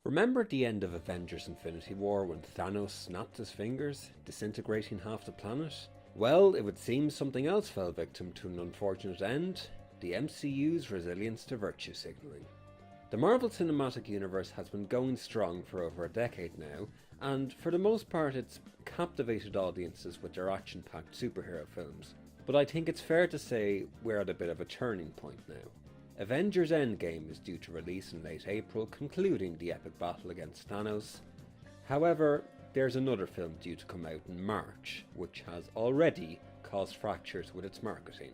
Remember the end of Avengers Infinity War when Thanos snapped his fingers, disintegrating half the planet? Well, it would seem something else fell victim to an unfortunate end: the MCU's resilience to virtue signalling. The Marvel Cinematic Universe has been going strong for over a decade now, and for the most part it's captivated audiences with their action-packed superhero films. But I think it's fair to say we're at a bit of a turning point now. Avengers Endgame is due to release in late April, concluding the epic battle against Thanos. However, there's another film due to come out in March, which has already caused fractures with its marketing: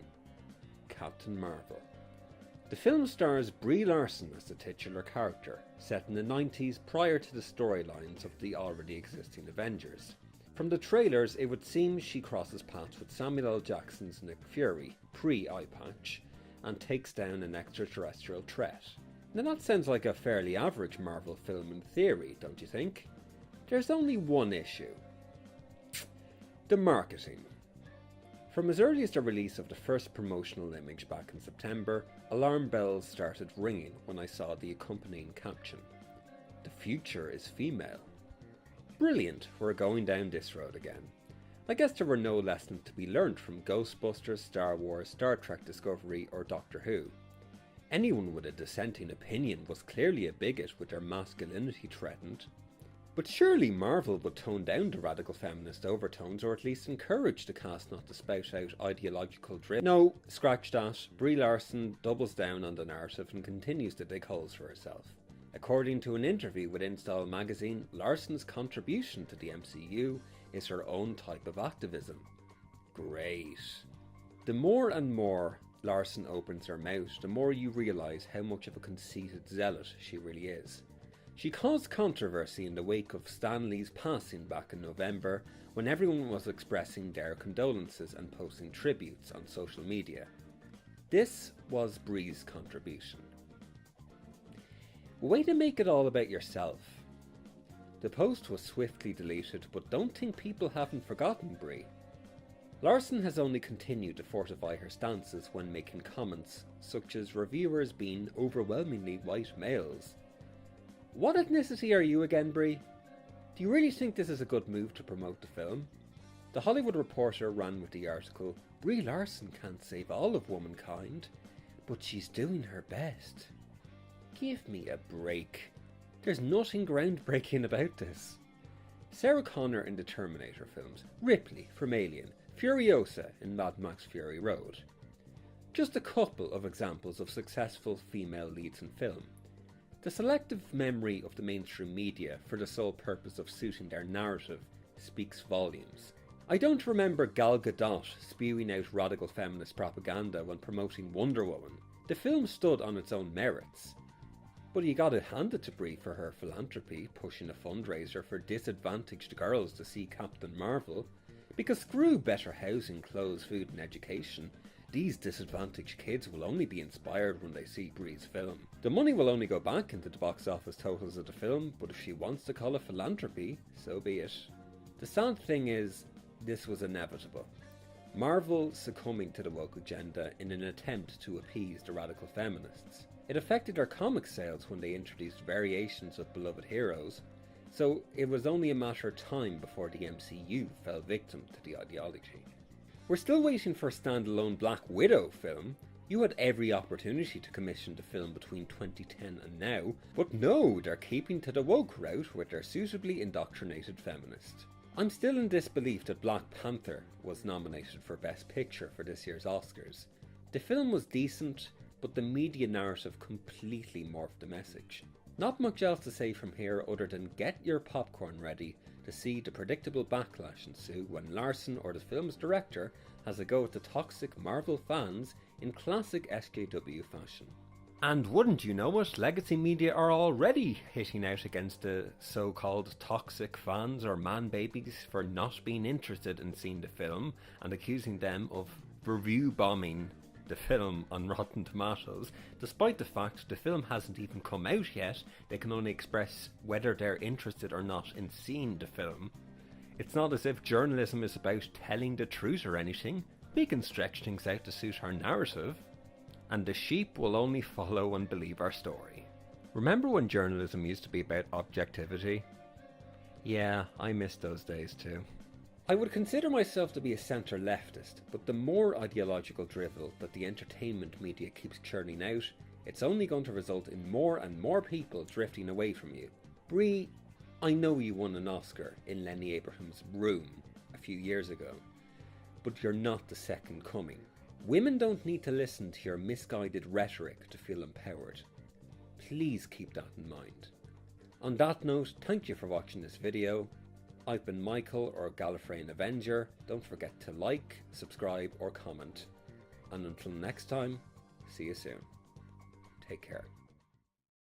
Captain Marvel. The film stars Brie Larson as the titular character, set in the 90s prior to the storylines of the already existing Avengers. From the trailers, it would seem she crosses paths with Samuel L. Jackson's Nick Fury, pre-eye patch, and takes down an extraterrestrial threat. Now that sounds like a fairly average Marvel film in theory, don't you think? There's only one issue: the marketing. From as early as the release of the first promotional image back in September, alarm bells started ringing when I saw the accompanying caption: "The future is female." Brilliant, we're going down this road again. I guess there were no lessons to be learnt from Ghostbusters, Star Wars, Star Trek Discovery or Doctor Who. Anyone with a dissenting opinion was clearly a bigot with their masculinity threatened. But surely Marvel would tone down the radical feminist overtones, or at least encourage the cast not to spout out ideological drip. No, scratch that. Brie Larson doubles down on the narrative and continues to dig holes for herself. According to an interview with InStyle magazine, Larson's contribution to the MCU is her own type of activism. Great. The more and more Larson opens her mouth, the more you realise how much of a conceited zealot she really is. She caused controversy in the wake of Stan Lee's passing back in November, when everyone was expressing their condolences and posting tributes on social media. This was Brie's contribution: "Way to make it all about yourself." The post was swiftly deleted, but don't think people haven't forgotten Brie. Larson has only continued to fortify her stances when making comments such as reviewers being overwhelmingly white males. What ethnicity are you again, Brie? Do you really think this is a good move to promote the film? The Hollywood Reporter ran with the article: "Brie Larson can't save all of womankind, but she's doing her best." Give me a break. There's nothing groundbreaking about this. Sarah Connor in the Terminator films, Ripley from Alien, Furiosa in Mad Max Fury Road. Just a couple of examples of successful female leads in film. The selective memory of the mainstream media for the sole purpose of suiting their narrative speaks volumes. I don't remember Gal Gadot spewing out radical feminist propaganda when promoting Wonder Woman. The film stood on its own merits. But you gotta hand it to Brie for her philanthropy, pushing a fundraiser for disadvantaged girls to see Captain Marvel. Because screw better housing, clothes, food and education, these disadvantaged kids will only be inspired when they see Brie's film. The money will only go back into the box office totals of the film, but if she wants to call it philanthropy, so be it. The sad thing is, this was inevitable. Marvel succumbing to the woke agenda in an attempt to appease the radical feminists. It affected their comic sales when they introduced variations of beloved heroes, so it was only a matter of time before the MCU fell victim to the ideology. We're still waiting for a standalone Black Widow film. You had every opportunity to commission the film between 2010 and now, but no, they're keeping to the woke route with their suitably indoctrinated feminist. I'm still in disbelief that Black Panther was nominated for Best Picture for this year's Oscars. The film was decent, but the media narrative completely morphed the message. Not much else to say from here other than get your popcorn ready to see the predictable backlash ensue when Larson or the film's director has a go at the toxic Marvel fans in classic SJW fashion. And wouldn't you know it, legacy media are already hitting out against the so-called toxic fans or man-babies for not being interested in seeing the film and accusing them of review bombing the film on Rotten Tomatoes. Despite the fact the film hasn't even come out yet, they can only express whether they're interested or not in seeing the film. It's not as if journalism is about telling the truth or anything. We can stretch things out to suit our narrative, and the sheep will only follow and believe our story. Remember when journalism used to be about objectivity? Yeah, I miss those days too. I would consider myself to be a centre leftist, but the more ideological drivel that the entertainment media keeps churning out, it's only going to result in more and more people drifting away from you. Brie, I know you won an Oscar in Lenny Abraham's Room a few years ago, but you're not the second coming. Women don't need to listen to your misguided rhetoric to feel empowered. Please keep that in mind. On that note, thank you for watching this video. I've been Michael, or Gallifreyan Avenger. Don't forget to like, subscribe or comment. And until next time, see you soon. Take care.